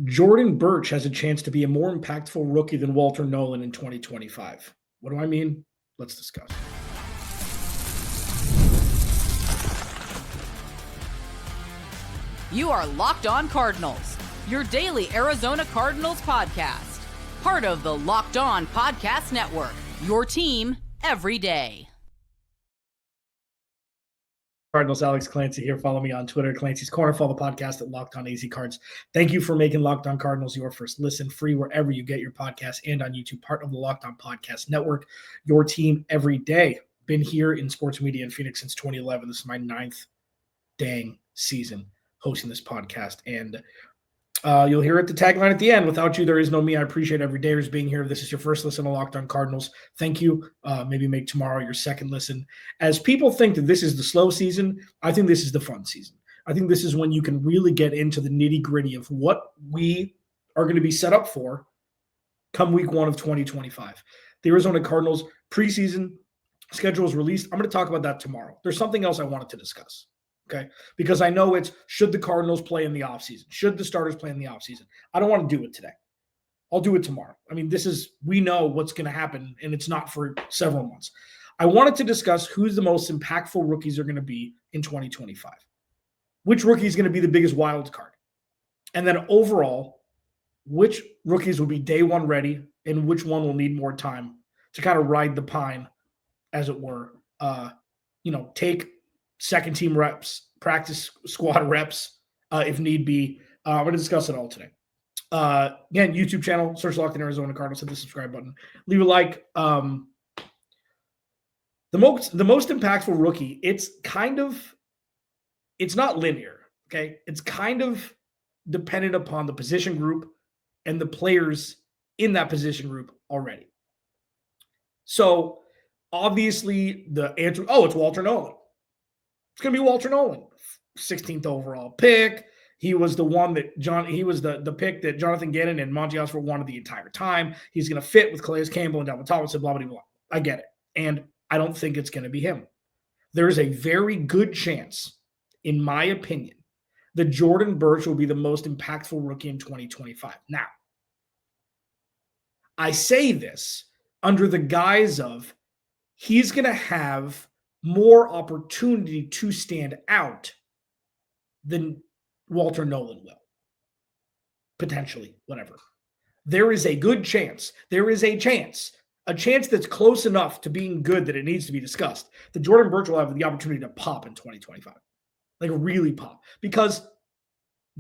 Jordan Burch has a chance to be a more impactful rookie than Walter Nolen in 2025. What do I mean? Let's discuss. You are Locked On Cardinals, your daily Arizona Cardinals podcast. Part of the Locked On Podcast Network, your team every day. Cardinals, Alex Clancy here. Follow me on Twitter, Clancy's Corner. Follow the podcast at Locked On AZ Cards. Thank you for making Locked On Cardinals your first listen, free wherever you get your podcasts and on YouTube, part of the Locked On Podcast Network, your team every day. Been here in sports media in Phoenix since 2011. This is my 9th dang season hosting this podcast, and you'll hear it the tagline at the end. Without you, there is no me. I appreciate every dayers being here. If this is your first listen to Locked On Cardinals, thank you. Maybe make tomorrow your second listen. As people think that this is the slow season, I think this is the fun season. I think this is when you can really get into the nitty-gritty of what we are going to be set up for come week 1 of 2025. The Arizona Cardinals preseason schedule is released. I'm going to talk about that tomorrow. There's something else I wanted to discuss. Okay, because I know it's should the Cardinals play in the offseason? Should the starters play in the offseason? I don't want to do it today. I'll do it tomorrow. I mean, we know what's going to happen, and it's not for several months. I wanted to discuss who's the most impactful rookies are going to be in 2025. Which rookie is going to be the biggest wild card? And then overall, which rookies will be day one ready and which one will need more time to kind of ride the pine, as it were. Take second team reps, practice squad reps, if need be. I'm going to discuss it all today. Again, YouTube channel, search Locked in Arizona Cardinals, hit the subscribe button. Leave a like. The most impactful rookie, it's not linear, okay? It's kind of dependent upon the position group and the players in that position group already. So, obviously, the answer, it's Walter Nolen. It's going to be Walter Nolen, 16th overall pick. He was the one that he was the pick that Jonathan Gannon and Monty Osford wanted the entire time. He's going to fit with Calais Campbell and Dalvin Tomlinson, blah, blah, blah. I get it. And I don't think it's going to be him. There is a very good chance, in my opinion, that Jordan Burch will be the most impactful rookie in 2025. Now, I say this under the guise of he's going to have more opportunity to stand out than Walter Nolen will. Potentially, whatever. There is a good chance. There is a chance that's close enough to being good that it needs to be discussed, that Jordan Burch will have the opportunity to pop in 2025. Like really pop. Because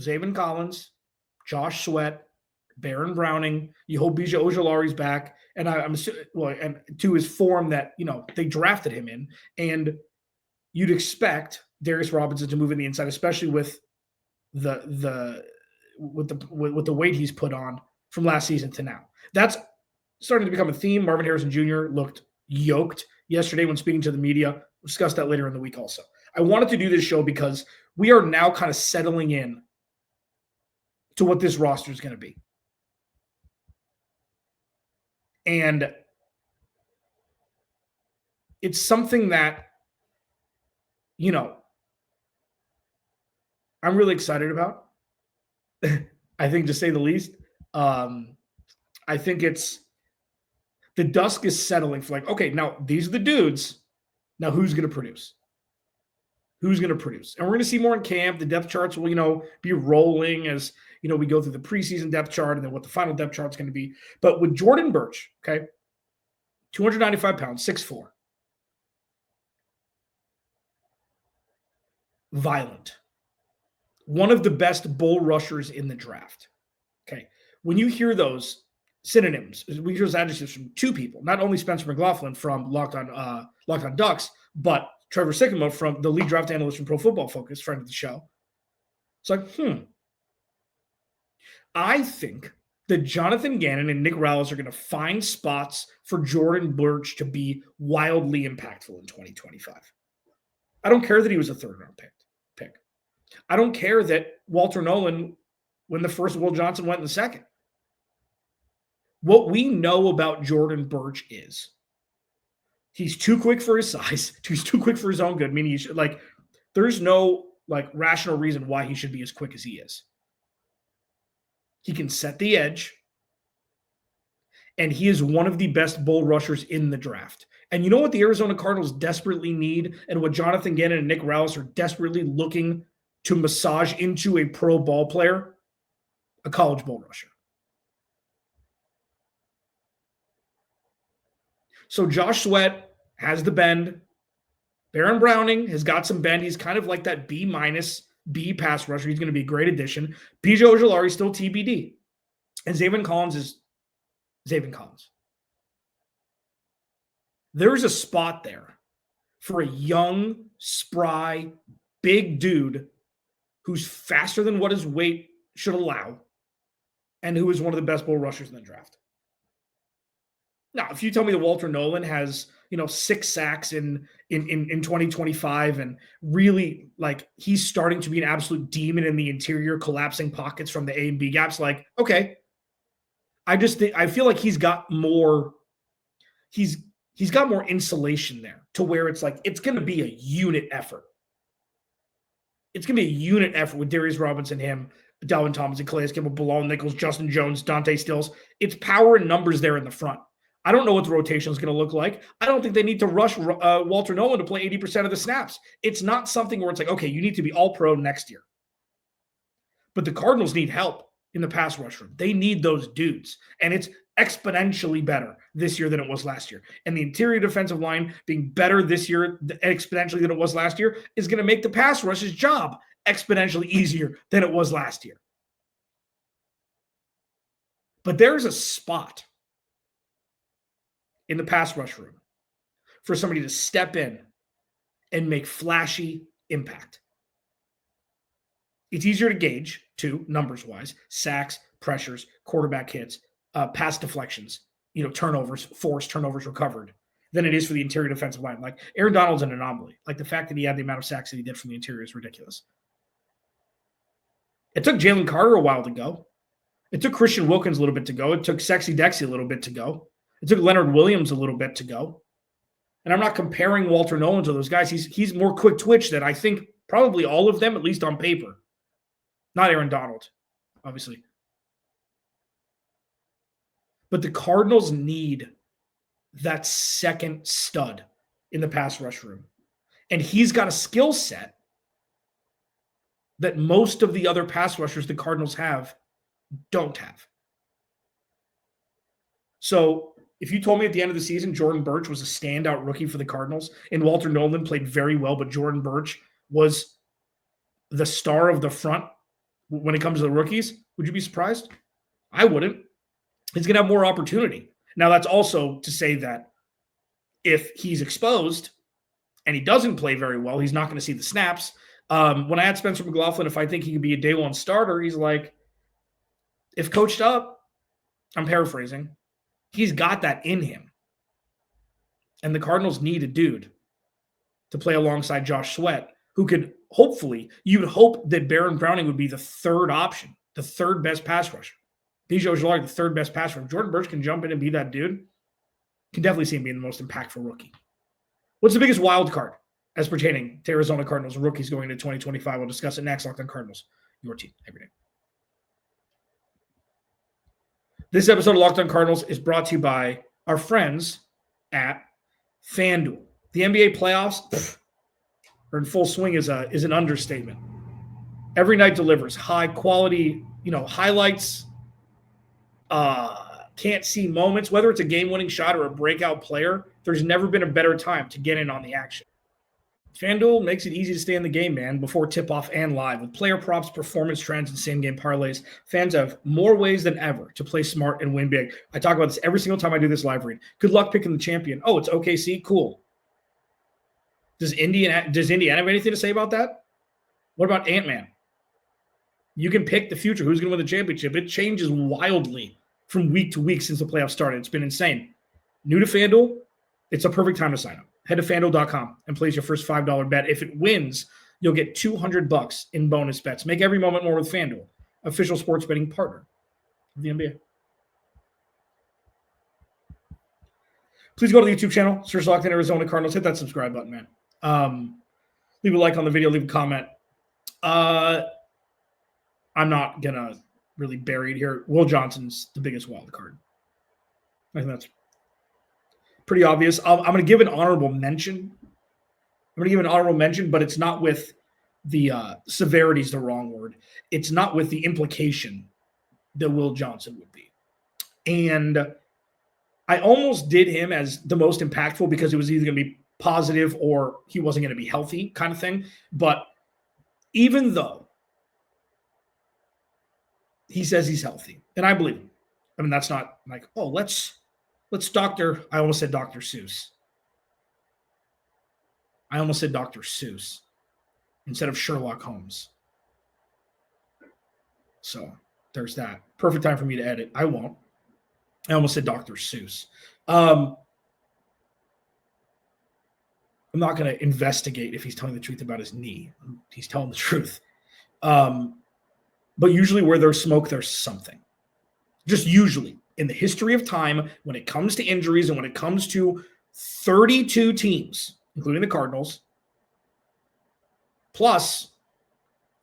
Zaven Collins, Josh Sweat, Baron Browning, you hope Bija Ojulari's back, and and to his form that they drafted him in, and you'd expect Darius Robinson to move in the inside, especially with the weight he's put on from last season to now. That's starting to become a theme. Marvin Harrison Jr. looked yoked yesterday when speaking to the media. We'll discuss that later in the week also. I wanted to do this show because we are now kind of settling in to what this roster is going to be. And it's something that, I'm really excited about. I think, to say the least. I think the dusk is settling for okay, now these are the dudes. Now who's going to produce? Who's going to produce? And we're going to see more in camp. The depth charts will, be rolling as, we go through the preseason depth chart and then what the final depth chart is going to be. But with Jordan Burch, okay, 295 pounds, 6'4", violent, one of the best bull rushers in the draft. Okay, when you hear those synonyms, we hear those adjectives from two people, not only Spencer McLaughlin from Locked On Ducks, but Trevor Sycamore from the lead draft analyst from Pro Football Focus, friend of the show. It's like, I think that Jonathan Gannon and Nick Rallis are going to find spots for Jordan Burch to be wildly impactful in 2025. I don't care that he was a third-round pick. I don't care that Walter Nolen, when the first, Will Johnson went in the second. What we know about Jordan Burch is he's too quick for his size. He's too quick for his own good. Meaning, there's no rational reason why he should be as quick as he is. He can set the edge. And he is one of the best bull rushers in the draft. And you know what the Arizona Cardinals desperately need, and what Jonathan Gannon and Nick Rallis are desperately looking to massage into a pro ball player? A college bull rusher. So Josh Sweat has the bend. Baron Browning has got some bend. He's kind of like that B- B pass rusher. He's going to be a great addition. PJ Ojulari is still TBD. And Zaven Collins is Zaven Collins. There's a spot there for a young, spry, big dude who's faster than what his weight should allow and who is one of the best bull rushers in the draft. Now, if you tell me that Walter Nolen has, 6 sacks in 2025 and really, like, he's starting to be an absolute demon in the interior, collapsing pockets from the A and B gaps, like, okay. I feel like he's got more insulation there to where it's like it's going to be a unit effort. It's going to be a unit effort with Darius Robinson, him, Dalvin Thomas, and Calais Campbell, Bilal Nichols, Justin Jones, Dante Stills. It's power and numbers there in the front. I don't know what the rotation is going to look like. I don't think they need to rush Walter Nolen to play 80% of the snaps. It's not something where it's like, okay, you need to be all pro next year. But the Cardinals need help in the pass rush room. They need those dudes. And it's exponentially better this year than it was last year. And the interior defensive line being better this year exponentially than it was last year is going to make the pass rush's job exponentially easier than it was last year. But there's a spot in the pass rush room for somebody to step in and make flashy impact. It's easier to gauge, too, numbers-wise, sacks, pressures, quarterback hits, pass deflections, turnovers, forced turnovers recovered, than it is for the interior defensive line. Like, Aaron Donald's an anomaly. Like, the fact that he had the amount of sacks that he did from the interior is ridiculous. It took Jalen Carter a while to go. It took Christian Wilkins a little bit to go. It took Sexy Dexy a little bit to go. It took Leonard Williams a little bit to go. And I'm not comparing Walter Nolen to those guys. He's more quick twitch than I think probably all of them, at least on paper. Not Aaron Donald, obviously. But the Cardinals need that second stud in the pass rush room. And he's got a skill set that most of the other pass rushers the Cardinals have don't have. So if you told me at the end of the season Jordan Burch was a standout rookie for the Cardinals and Walter Nolen played very well, but Jordan Burch was the star of the front when it comes to the rookies, would you be surprised? I wouldn't. He's going to have more opportunity. Now, that's also to say that if he's exposed and he doesn't play very well, he's not going to see the snaps. When I had Spencer McLaughlin, if I think he could be a day one starter, he's like, if coached up, I'm paraphrasing, he's got that in him. And the Cardinals need a dude to play alongside Josh Sweat, who could hopefully, you would hope that Baron Browning would be the third option, the third best pass rusher. PJ Ojulari, the third best pass rusher. Jordan Burch can jump in and be that dude. Can definitely see him being the most impactful rookie. What's the biggest wild card as pertaining to Arizona Cardinals rookies going into 2025? We'll discuss it next. Locked on Cardinals, your team every day. This episode of Locked on Cardinals is brought to you by our friends at FanDuel. The NBA playoffs are in full swing is an understatement. Every night delivers high quality, highlights, can't see moments, whether it's a game-winning shot or a breakout player. There's never been a better time to get in on the action. FanDuel makes it easy to stay in the game, man, before tip-off and live. With player props, performance trends, and same-game parlays, fans have more ways than ever to play smart and win big. I talk about this every single time I do this live read. Good luck picking the champion. Oh, it's OKC? Cool. Does Indiana have anything to say about that? What about Ant-Man? You can pick the future. Who's going to win the championship? It changes wildly from week to week since the playoffs started. It's been insane. New to FanDuel, it's a perfect time to sign up. Head to FanDuel.com and place your first $5 bet. If it wins, you'll get $200 in bonus bets. Make every moment more with FanDuel, official sports betting partner of the NBA. Please go to the YouTube channel, search Locked on Arizona Cardinals. Hit that subscribe button, man. Leave a like on the video, leave a comment. I'm not going to really buried here. Will Johnson's the biggest wild card. I think that's pretty obvious. I'm going to give an honorable mention. But it's not with the severity is the wrong word. It's not with the implication that Will Johnson would be. And I almost did him as the most impactful because it was either going to be positive or he wasn't going to be healthy kind of thing. But even though he says he's healthy, and I believe him. I mean, that's not like, oh, let's I almost said Dr. Seuss. Instead of Sherlock Holmes. So there's that. Perfect time for me to edit. I won't. I almost said Dr. Seuss. I'm not going to investigate if he's telling the truth about his knee. He's telling the truth. But usually where there's smoke, there's something. Just usually in the history of time, when it comes to injuries and when it comes to 32 teams, including the Cardinals, plus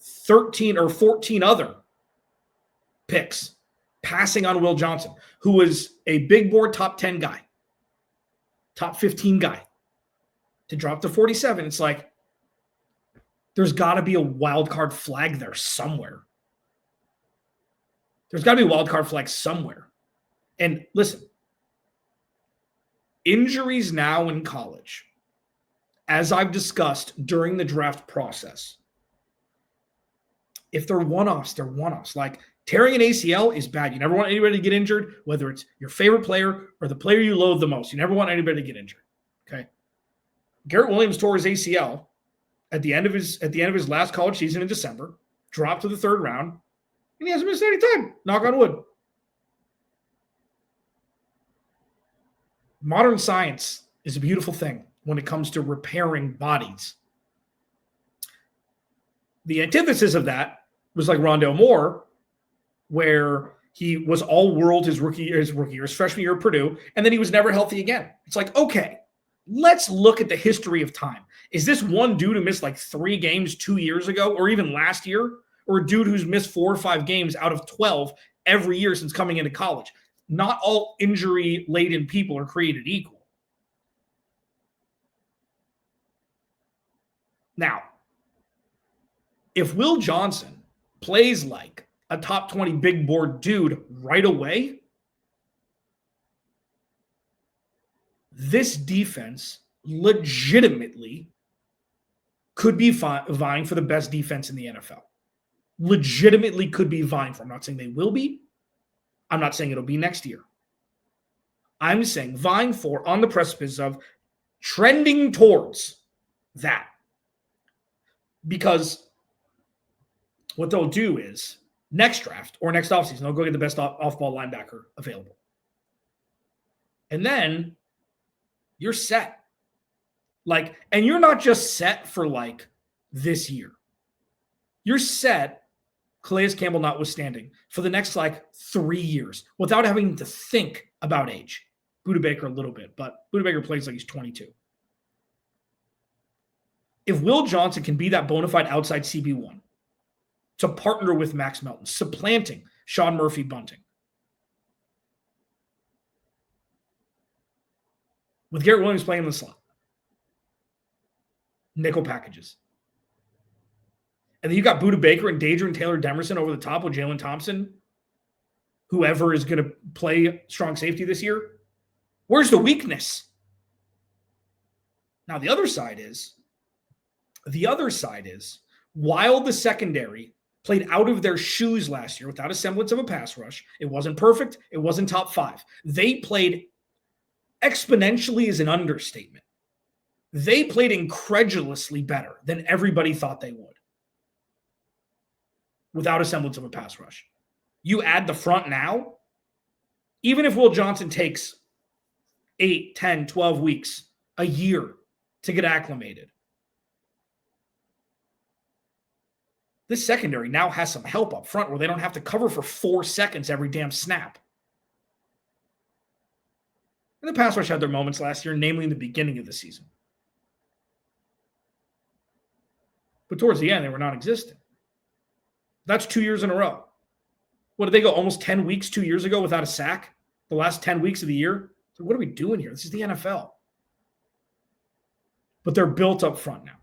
13 or 14 other picks passing on Will Johnson, who was a big board top 10 guy, top 15 guy, to drop to 47. It's like there's got to be a wild card flag there somewhere. And listen, injuries now in college, as I've discussed during the draft process, if they're one-offs, they're one-offs. Like tearing an ACL is bad. You never want anybody to get injured, whether it's your favorite player or the player you loathe the most. You never want anybody to get injured. Okay. Garrett Williams tore his ACL at the end of his last college season in December, dropped to the third round, and he hasn't missed any time. Knock on wood. Modern science is a beautiful thing when it comes to repairing bodies. The antithesis of that was like Rondale Moore, where he was all world his freshman year at Purdue, and then he was never healthy again. It's like, okay, let's look at the history of time. Is this one dude who missed like 3 games 2 years ago or even last year, or a dude who's missed 4 or 5 games out of 12 every year since coming into college? Not all injury-laden people are created equal. Now, if Will Johnson plays like a top 20 big board dude right away, this defense legitimately could be vying for the best defense in the NFL. Legitimately could be vying for. I'm not saying they will be. I'm not saying it'll be next year. I'm saying vying for, on the precipice of, trending towards that. Because what they'll do is, next draft or next offseason, they'll go get the best off-ball linebacker available. And then you're set. Like, and you're not just set for like this year. You're set, Calais Campbell notwithstanding, for the next like 3 years without having to think about age. Budda Baker a little bit, but Budda Baker plays like he's 22. If Will Johnson can be that bona fide outside CB1 to partner with Max Melton, supplanting Sean Murphy-Bunting, with Garrett Williams playing in the slot, nickel packages, and then you got Budda Baker and Dadrian Taylor-Demerson over the top with Jalen Thompson, whoever is going to play strong safety this year. Where's the weakness? Now, the other side is, while the secondary played out of their shoes last year without a semblance of a pass rush, it wasn't perfect, it wasn't top 5. They played exponentially is an understatement. They played incredulously better than everybody thought they would without a semblance of a pass rush. You add the front now, even if Will Johnson takes 8, 10, 12 weeks, a year to get acclimated, this secondary now has some help up front where they don't have to cover for 4 seconds every damn snap. And the pass rush had their moments last year, namely in the beginning of the season. But towards the end, they were non-existent. That's 2 years in a row. What did they go almost 10 weeks 2 years ago without a sack? The last 10 weeks of the year? So what are we doing here? This is the NFL. But they're built up front now.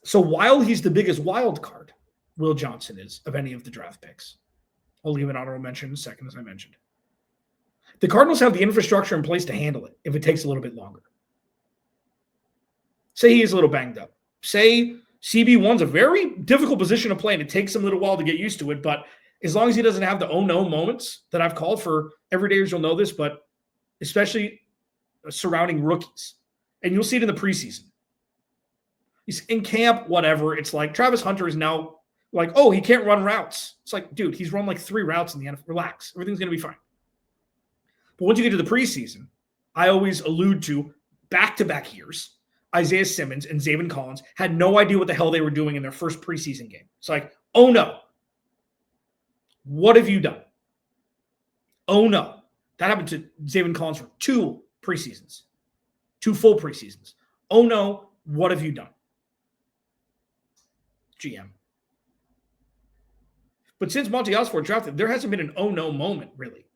So while he's the biggest wild card, Will Johnson is of any of the draft picks. I'll leave an honorable mention in a second, as I mentioned. The Cardinals have the infrastructure in place to handle it if it takes a little bit longer. Say he is a little banged up. Say CB1's a very difficult position to play, and it takes him a little while to get used to it. But as long as he doesn't have the oh no moments that I've called for, everydayers will know this, but especially surrounding rookies. And you'll see it in the preseason. He's in camp, whatever. It's like Travis Hunter is now like, oh, he can't run routes. It's like, dude, he's run like 3 routes in the NFL. Relax. Everything's going to be fine. But once you get to the preseason, I always allude to back-to-back years. Isaiah Simmons and Zaven Collins had no idea what the hell they were doing in their first preseason game. It's like, oh no. What have you done? Oh no. That happened to Zaven Collins for 2 preseasons. 2 full preseasons. Oh no. What have you done? GM. But since Monty Osborne drafted, there hasn't been an oh no moment, really.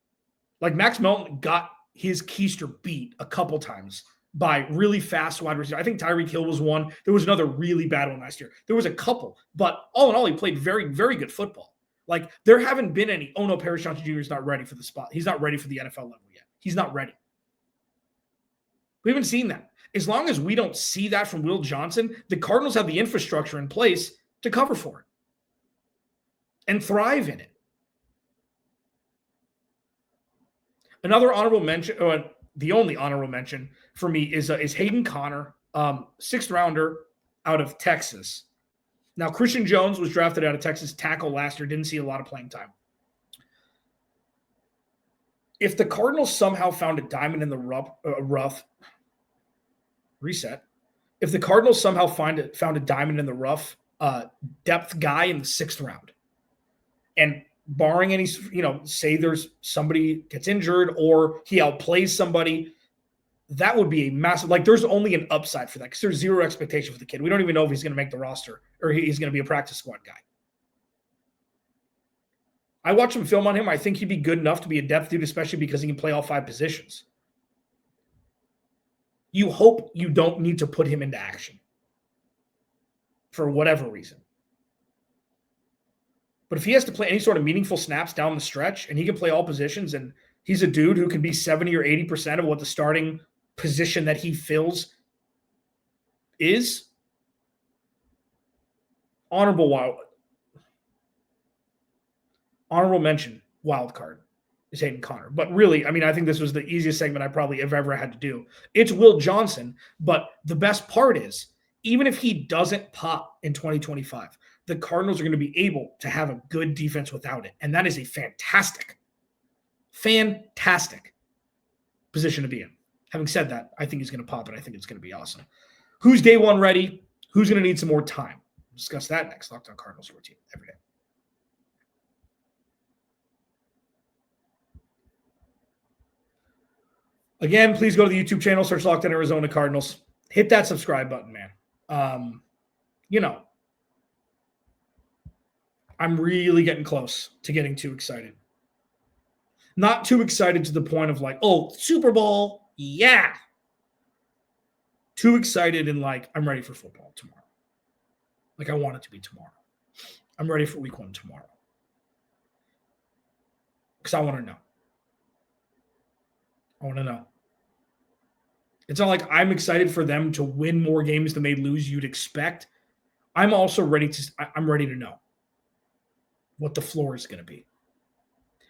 Like Max Melton got his keister beat a couple times by really fast wide receivers. I think Tyreek Hill was one. There was another really bad one last year. There was a couple, but all in all, he played very, very good football. Like there haven't been any, oh no, Paris Johnson Jr. is not ready for the spot. He's not ready for the NFL level yet. He's not ready. We haven't seen that. As long as we don't see that from Will Johnson, the Cardinals have the infrastructure in place to cover for it and thrive in it. Another honorable mention, the only honorable mention for me is Hayden Connor, 6th rounder out of Texas. Now, Christian Jones was drafted out of Texas tackle last year, didn't see a lot of playing time. If the Cardinals somehow found a diamond in the rough, reset. If the Cardinals somehow found a diamond in the rough, depth guy in the 6th round, and barring any, say there's somebody gets injured or he outplays somebody, that would be a massive, like there's only an upside for that because there's zero expectation for the kid. We don't even know if he's going to make the roster or he's going to be a practice squad guy. I watched some film on him. I think he'd be good enough to be a depth dude, especially because he can play all 5 positions. You hope you don't need to put him into action for whatever reason. But if he has to play any sort of meaningful snaps down the stretch and he can play all positions and he's a dude who can be 70 or 80% of what the starting position that he fills is, honorable mention, wild card is Hayden Connor. But really, I mean, I think this was the easiest segment I probably have ever had to do. It's Will Johnson, but the best part is, even if he doesn't pop in 2025, the Cardinals are going to be able to have a good defense without it. And that is a fantastic position to be in. Having said that, I think he's going to pop, and I think it's going to be awesome. Who's day one ready? Who's going to need some more time? We'll discuss that next. Locked On Cardinals, your team every day. Again, please go to the YouTube channel, search Locked On Arizona Cardinals. Hit that subscribe button, man. I'm really getting close to getting too excited. Not too excited to the point of like, oh, Super Bowl, yeah. Too excited and like, I'm ready for football tomorrow. Like I want it to be tomorrow. I'm ready for week 1 tomorrow. Because I want to know. I want to know. It's not like I'm excited for them to win more games than they lose you'd expect. I'm also ready to know what the floor is going to be.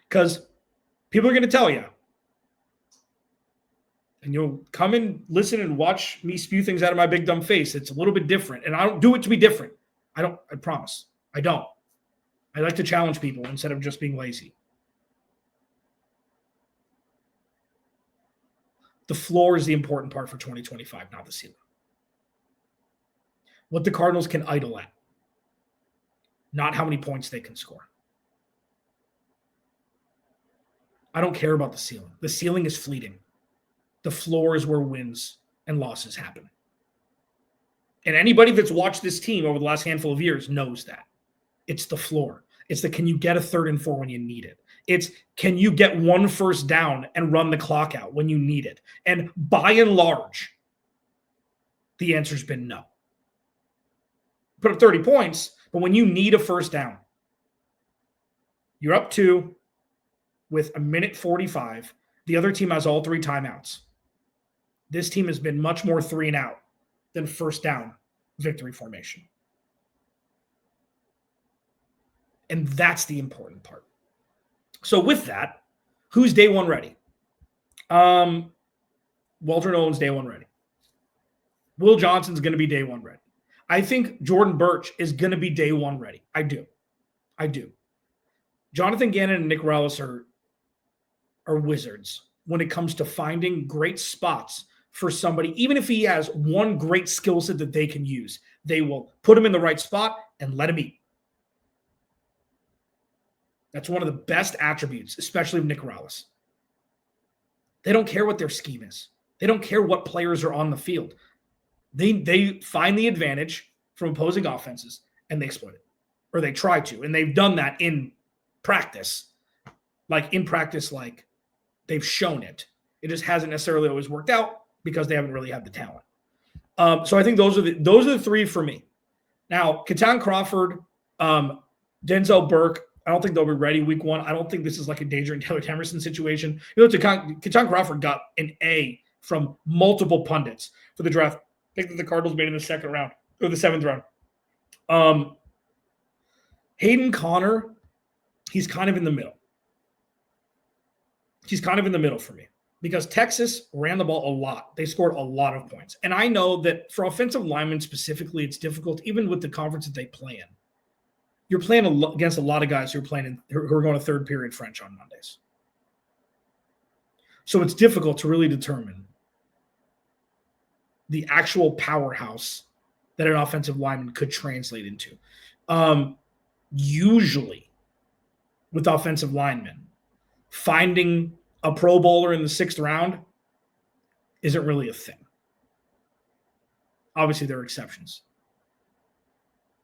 Because people are going to tell you. And you'll come and listen and watch me spew things out of my big dumb face. It's a little bit different. And I don't do it to be different. I promise. I don't. I like to challenge people instead of just being lazy. The floor is the important part for 2025, not the ceiling. What the Cardinals can idle at, not how many points they can score. I don't care about the ceiling. The ceiling is fleeting. The floor is where wins and losses happen. And anybody that's watched this team over the last handful of years knows that. It's the floor. It's the can you get a 3rd and 4 when you need it? It's can you get 1 first down and run the clock out when you need it? And by and large, the answer's been no. Put up 30 points, but when you need a first down, you're up 2 with 1:45. The other team has all 3 timeouts. This team has been much more 3 and out than first down victory formation. And that's the important part. So with that, who's day one ready? Walter Nolen's day one ready. Will Johnson's going to be day one ready. I think Jordan Burch is going to be day one ready. I do. Jonathan Gannon and Nick Rallis are wizards when it comes to finding great spots for somebody. Even if he has one great skill set that they can use, they will put him in the right spot and let him eat. That's one of the best attributes, especially of Nick Rallis. They don't care what their scheme is. They don't care what players are on the field. They find the advantage from opposing offenses and they exploit it. Or they try to. And they've done that in practice. Like they've shown it. It just hasn't necessarily always worked out because they haven't really had the talent. So I think those are the 3 for me. Now, Keaton Crawford, Denzel Burke, I don't think they'll be ready week 1. I don't think this is like a Danger and Taylor Temerson situation. Keaton Crawford got an A from multiple pundits for the draft pick that the Cardinals made in the 2nd round or the 7th round. Hayden Connor, he's kind of in the middle. He's kind of in the middle for me because Texas ran the ball a lot. They scored a lot of points. And I know that for offensive linemen specifically, it's difficult, even with the conference that they play in. You're playing against a lot of guys who are going to 3rd period French on Mondays. So it's difficult to really determine the actual powerhouse that an offensive lineman could translate into. Usually, with offensive linemen, finding a Pro Bowler in the 6th round isn't really a thing. Obviously, there are exceptions.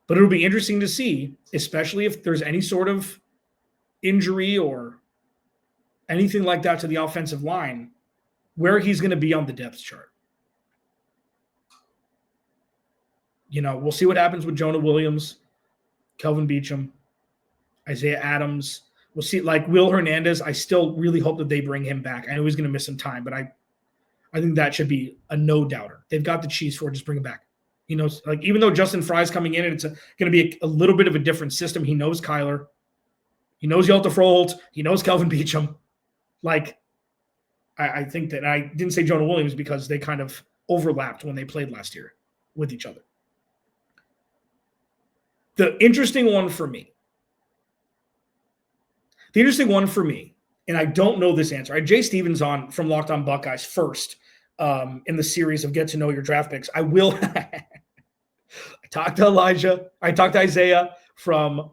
But it'll be interesting to see, especially if there's any sort of injury or anything like that to the offensive line, where he's going to be on the depth chart. We'll see what happens with Jonah Williams, Kelvin Beachum, Isaiah Adams. We'll see, like Will Hernandez, I still really hope that they bring him back. I know he's going to miss some time, but I think that should be a no-doubter. They've got the cheese for it. Just bring him back. He knows, like, even though Justin Fry's coming in and it's going to be a little bit of a different system, he knows Kyler. He knows Yelta Froholt. He knows Kelvin Beachum. Like, I think that I didn't say Jonah Williams because they kind of overlapped when they played last year with each other. The interesting one for me, and I don't know this answer. I had Jay Stevens on from Locked On Buckeyes first in the series of Get to Know Your Draft Picks. I will. I talked to Elijah. I talked to Isaiah from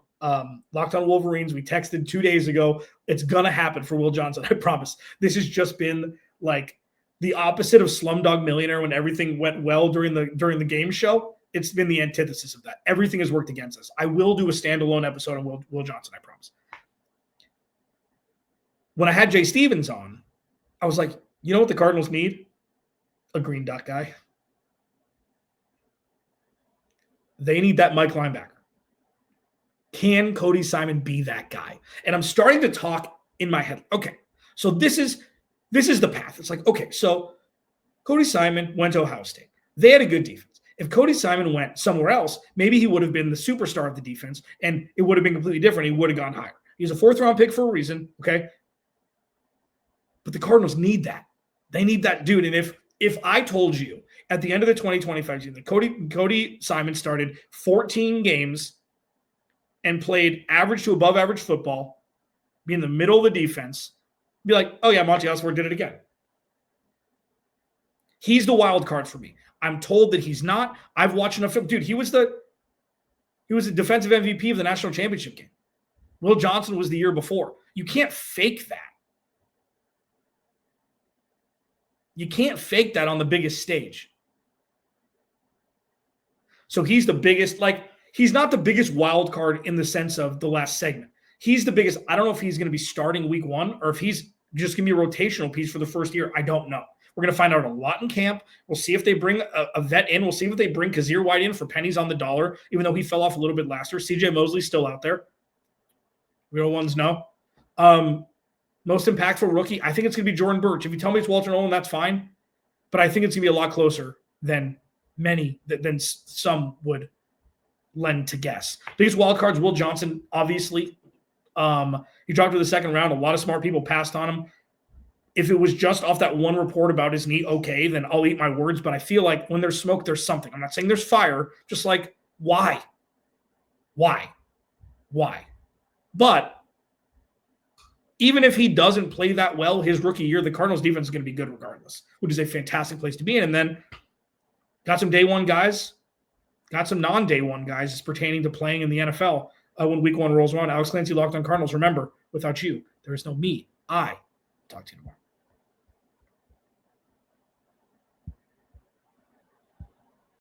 Locked On Wolverines. We texted 2 days ago. It's going to happen for Will Johnson. I promise. This has just been like the opposite of Slumdog Millionaire when everything went well during the game show. It's been the antithesis of that. Everything has worked against us. I will do a standalone episode on Will Johnson, I promise. When I had Jay Stevens on, I was like, you know what the Cardinals need? A green dot guy. They need that Mike linebacker. Can Cody Simon be that guy? And I'm starting to talk in my head. Okay, so this is the path. It's like, okay, so Cody Simon went to Ohio State. They had a good defense. If Cody Simon went somewhere else, maybe he would have been the superstar of the defense, and it would have been completely different. He would have gone higher. He's a 4th-round pick for a reason, okay? But the Cardinals need that. They need that dude. And if I told you at the end of the 2025 season that Cody Simon started 14 games and played average to above average football, be in the middle of the defense, be like, oh yeah, Monty Osborne did it again. He's the wild card for me. I'm told that he's not. I've watched enough film. Dude, he was the defensive MVP of the national championship game. Will Johnson was the year before. You can't fake that. You can't fake that on the biggest stage. So he's the biggest, like, he's not the biggest wild card in the sense of the last segment. He's the biggest. I don't know if he's going to be starting week 1 or if he's just going to be a rotational piece for the first year. I don't know. We're going to find out a lot in camp. We'll see if they bring a vet in. We'll see if they bring Kazir White in for pennies on the dollar, even though he fell off a little bit last year. CJ Mosley's still out there. Real ones know. Most impactful rookie, I think it's going to be Jordan Burch. If you tell me it's Walter Nolen, that's fine. But I think it's going to be a lot closer than some would lend to guess. Biggest wild cards, Will Johnson, obviously. He dropped to the second round. A lot of smart people passed on him. If it was just off that one report about his knee, okay, then I'll eat my words. But I feel like when there's smoke, there's something. I'm not saying there's fire. Just like, why? But even if he doesn't play that well his rookie year, the Cardinals defense is going to be good regardless, which is a fantastic place to be in. And then got some day one guys, got some non-day one guys as pertaining to playing in the NFL when week 1 rolls around. Alex Clancy, Locked On Cardinals. Remember, without you, there is no me. Talk to you tomorrow.